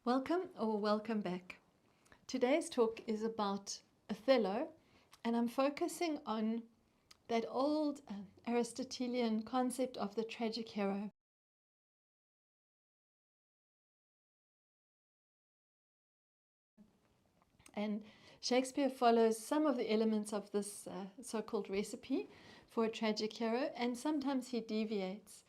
Welcome or welcome back. Today's talk is about Othello, and I'm focusing on that old Aristotelian concept of the tragic hero. And Shakespeare follows some of the elements of this so-called recipe for a tragic hero, and sometimes he deviates.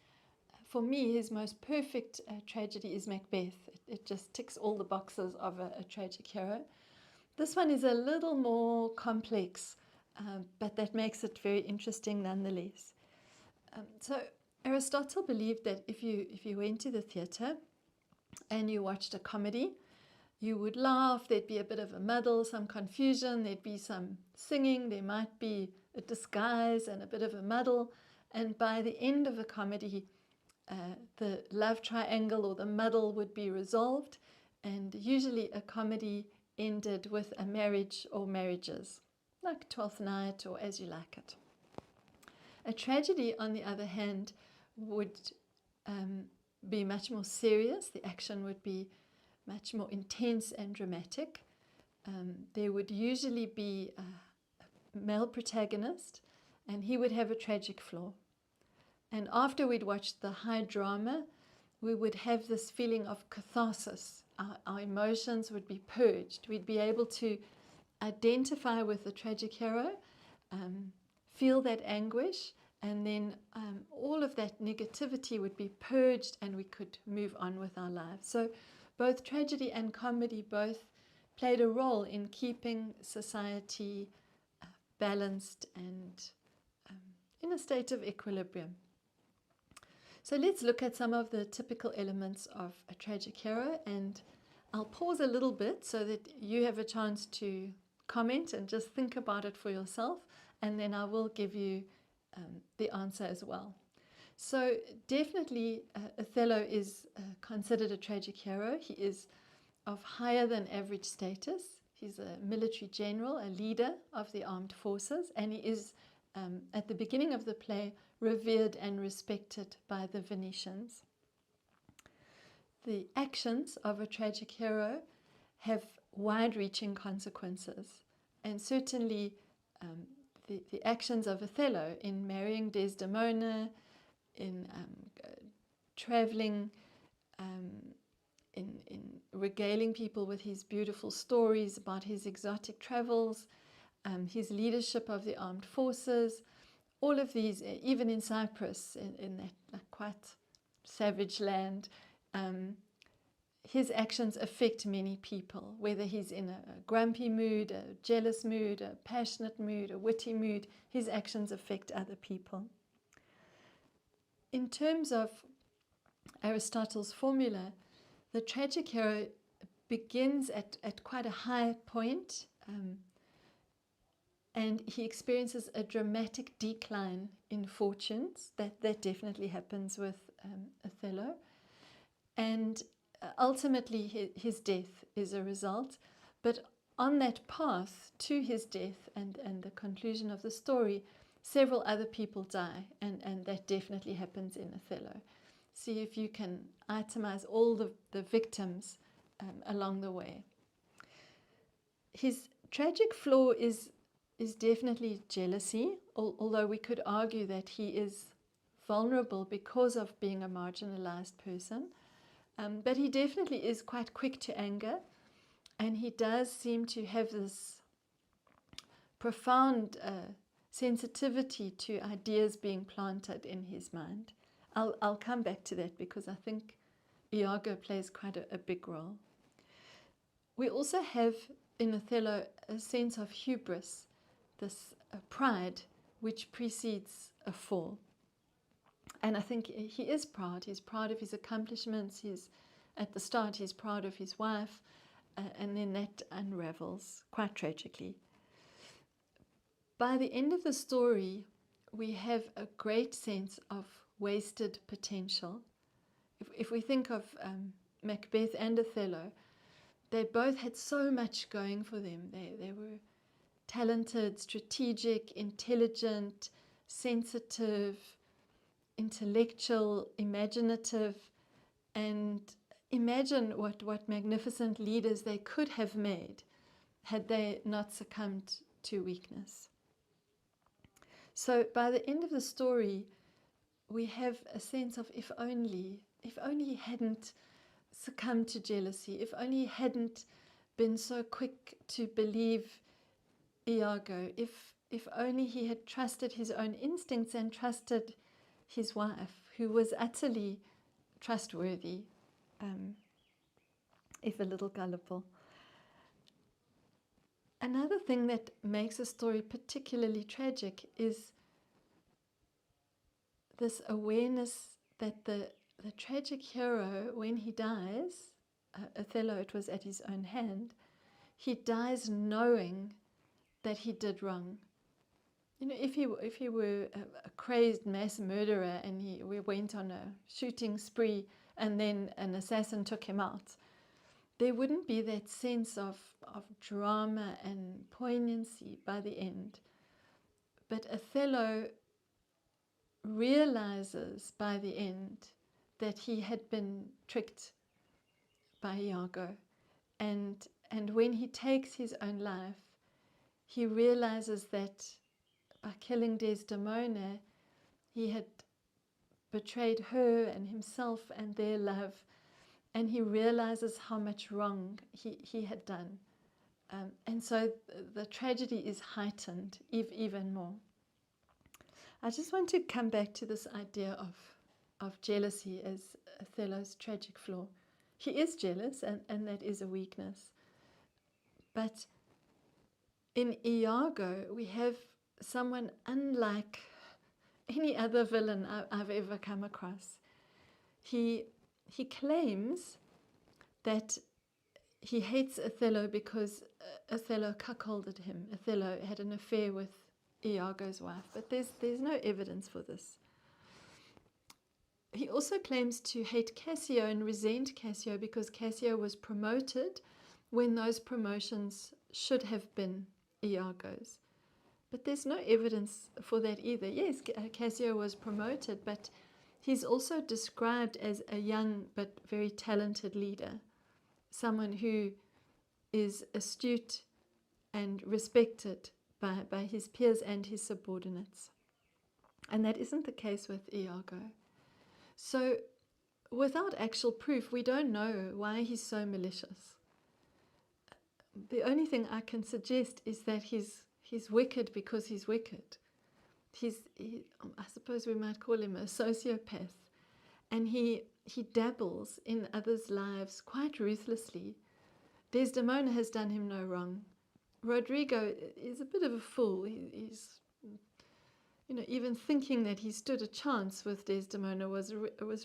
For me, his most perfect tragedy is Macbeth. It just ticks all the boxes of a tragic hero. This one is a little more complex, but that makes it very interesting nonetheless. So Aristotle believed that if you went to the theatre and you watched a comedy, you would laugh, there'd be a bit of a muddle, some confusion, there'd be some singing, there might be a disguise and a bit of a muddle, and by the end of the comedy, the love triangle or the muddle would be resolved, and usually a comedy ended with a marriage or marriages, like Twelfth Night or As You Like It. A tragedy, on the other hand, would be much more serious. The action would be much more intense and dramatic. There would usually be a male protagonist, and he would have a tragic flaw. And after we'd watched the high drama, we would have this feeling of catharsis. Our emotions would be purged. We'd be able to identify with the tragic hero, feel that anguish, and then all of that negativity would be purged and we could move on with our lives. So both tragedy and comedy both played a role in keeping society balanced and in a state of equilibrium. So let's look at some of the typical elements of a tragic hero, and I'll pause a little bit so that you have a chance to comment and just think about it for yourself, and then I will give you the answer as well. So definitely Othello is considered a tragic hero. He is of higher than average status. He's a military general, a leader of the armed forces, and he is at the beginning of the play revered and respected by the Venetians. The actions of a tragic hero have wide-reaching consequences, and certainly the actions of Othello in marrying Desdemona, in traveling, in regaling people with his beautiful stories about his exotic travels, his leadership of the armed forces, all of these, even in Cyprus, in that quite savage land, his actions affect many people, whether he's in a grumpy mood, a jealous mood, a passionate mood, a witty mood, his actions affect other people. In terms of Aristotle's formula, the tragic hero begins at quite a high point, and he experiences a dramatic decline in fortunes. That definitely happens with Othello. And ultimately his death is a result. But on that path to his death and the conclusion of the story, several other people die, and that definitely happens in Othello. See if you can itemize all the victims along the way. His tragic flaw is definitely jealousy, although we could argue that he is vulnerable because of being a marginalized person. But he definitely is quite quick to anger, and he does seem to have this profound sensitivity to ideas being planted in his mind. I'll come back to that because I think Iago plays quite a big role. We also have in Othello a sense of hubris, this pride which precedes a fall. And I think he is proud. He's proud of his accomplishments. At the start, he's proud of his wife, and then that unravels quite tragically. By the end of the story, we have a great sense of wasted potential. If we think of Macbeth and Othello, they both had so much going for them. They were talented, strategic, intelligent, sensitive, intellectual, imaginative, and imagine what magnificent leaders they could have made had they not succumbed to weakness. So by the end of the story, we have a sense of if only he hadn't succumbed to jealousy, if only he hadn't been so quick to believe Iago, if only he had trusted his own instincts and trusted his wife, who was utterly trustworthy, if a little gullible. Another thing that makes a story particularly tragic is this awareness that the tragic hero, when he dies, Othello, it was at his own hand, he dies knowing that he did wrong. You know, if he were a crazed mass murderer and we went on a shooting spree and then an assassin took him out, there wouldn't be that sense of drama and poignancy by the end. But Othello realizes by the end that he had been tricked by Iago, and when he takes his own life, he realizes that by killing Desdemona, he had betrayed her and himself and their love, and he realizes how much wrong he had done. And so the tragedy is heightened even more. I just want to come back to this idea of jealousy as Othello's tragic flaw. He is jealous, and that is a weakness. But in Iago, we have someone unlike any other villain I've ever come across. He claims that he hates Othello because Othello cuckolded him. Othello had an affair with Iago's wife, but there's no evidence for this. He also claims to hate Cassio and resent Cassio because Cassio was promoted when those promotions should have been Iago's. But there's no evidence for that either. Yes, Cassio was promoted, but he's also described as a young but very talented leader, someone who is astute and respected by his peers and his subordinates. And that isn't the case with Iago. So without actual proof, we don't know why he's so malicious. The only thing I can suggest is that he's wicked because he's wicked. I suppose we might call him a sociopath. And he dabbles in others' lives quite ruthlessly. Desdemona has done him no wrong. Rodrigo is a bit of a fool. He's, even thinking that he stood a chance with Desdemona was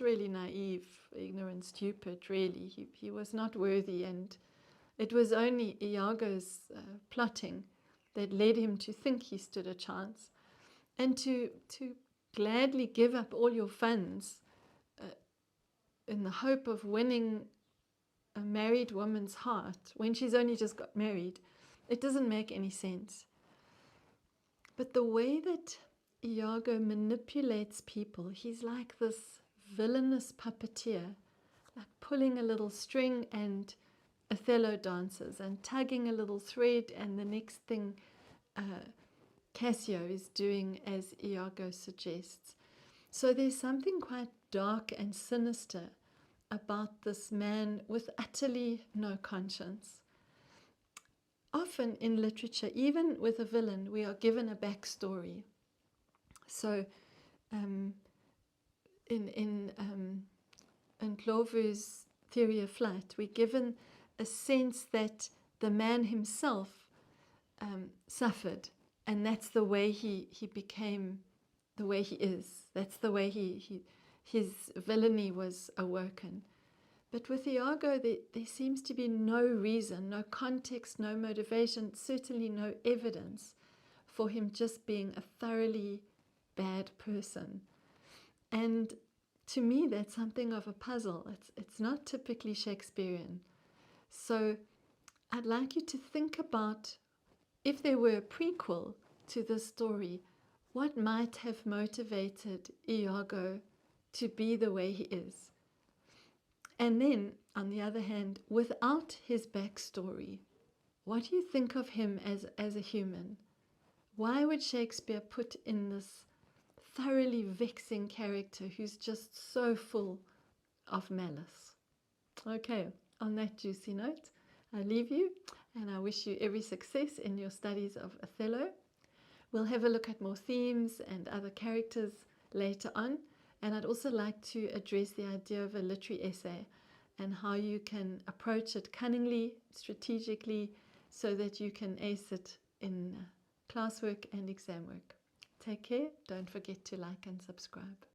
really naive, ignorant, stupid, really. He was not worthy, and it was only Iago's plotting that led him to think he stood a chance, and to gladly give up all your funds in the hope of winning a married woman's heart when she's only just got married. It doesn't make any sense. But the way that Iago manipulates people, he's like this villainous puppeteer, like pulling a little string and Othello dances, and tugging a little thread, and the next thing Cassio is doing as Iago suggests. So there's something quite dark and sinister about this man with utterly no conscience. Often in literature, even with a villain, we are given a backstory. So in Ndlovu's theory of flight, we're given a sense that the man himself suffered, and that's the way he became the way he is. That's the way his villainy was awoken. But with Iago, there seems to be no reason, no context, no motivation, certainly no evidence for him just being a thoroughly bad person. And to me, that's something of a puzzle. It's not typically Shakespearean. So I'd like you to think about, if there were a prequel to this story, what might have motivated Iago to be the way he is. And then, on the other hand, without his backstory, what do you think of him as a human? Why would Shakespeare put in this thoroughly vexing character who's just so full of malice? Okay, on that juicy note, I leave you and I wish you every success in your studies of Othello. We'll have a look at more themes and other characters later on, and I'd also like to address the idea of a literary essay and how you can approach it cunningly, strategically, so that you can ace it in classwork and exam work. Take care. Don't forget to like and subscribe.